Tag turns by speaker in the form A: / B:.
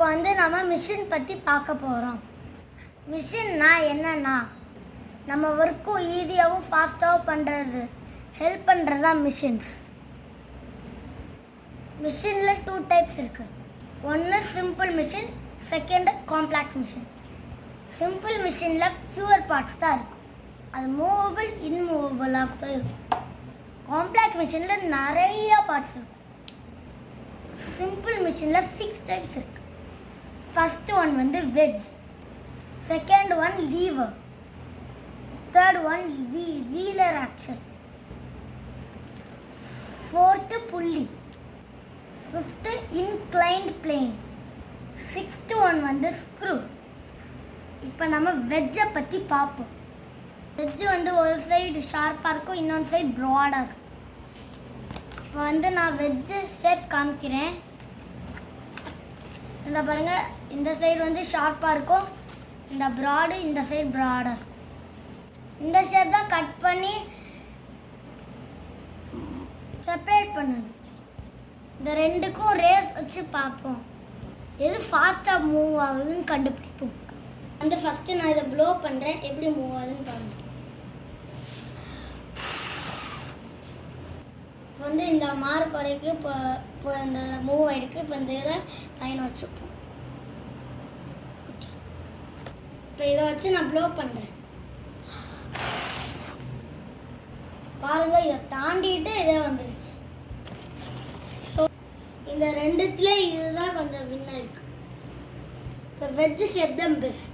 A: இப்போ வந்து நம்ம மிஷின் பற்றி பார்க்க போகிறோம். மிஷின்னா என்னன்னா நம்ம ஒர்க்கும் ஈஸியாகவும் ஃபாஸ்ட்டாகவும் பண்ணுறது ஹெல்ப் பண்ணுறது தான் மிஷின்ஸ். மிஷினில் 2 டைப்ஸ் இருக்குது. ஒன்று simple machine, second complex machine. Simple மிஷினில் ஃபியூவர் பார்ட்ஸ் தான் இருக்கும். அது மூவபிள் இன்மூவபிளாக கூட இருக்கும். காம்ப்ளெக்ஸ் மிஷினில் நிறைய பார்ட்ஸ் இருக்கும். சிம்பிள் மிஷினில் 6 டைப்ஸ் இருக்குது. ஃபஸ்ட்டு ஒன் வந்து wedge, second one lever, third one wheeler axle, fourth pulley, fifth inclined plane, sixth one வந்து ஸ்க்ரூ. இப்போ நம்ம வெஜ்ஜை பற்றி பார்ப்போம். வெஜ்ஜு வந்து ஒரு சைடு ஷார்ப்பாக இருக்கும், இன்னொன்று சைடு ப்ராடாக இருக்கும். இப்போ வந்து நான் வெஜ்ஜு ஷேப் காமிக்கிறேன். இந்த பாருங்கள், இந்த சைடு வந்து ஷார்ப்பாக இருக்கும், இந்த ப்ராடு இந்த சைடு ப்ராடாக இருக்கும். இந்த ஷேப் தான் கட் பண்ணி செப்பரேட் பண்ணுது. இந்த ரெண்டுக்கும் ரேஸ் வச்சு பார்ப்போம், எது ஃபாஸ்ட்டாக மூவ் ஆகுதுன்னு கண்டுபிடிப்போம். வந்து ஃபஸ்ட்டு நான் இதை ப்ளோ பண்ணுறேன், எப்படி மூவ் ஆகுதுன்னு பாருங்கள். இப்போ வந்து இந்த மார்க் வரைக்கும் இப்போ இந்த மூவ் ஆகிருக்கு. இப்போ இந்த இதை லைன் வச்சுப்போம். ஓகே, இப்போ இதை வச்சு நான் ப்ளோ பண்ணுறேன். பாருங்கள், இதை தாண்டிட்டு இதே வந்துருச்சு. ஸோ இந்த ரெண்டுத்துல இதுதான் கொஞ்சம் வின்னாக இருக்குது. இப்போ வெஜ்ஜு ஷேப் தான் பெஸ்ட்.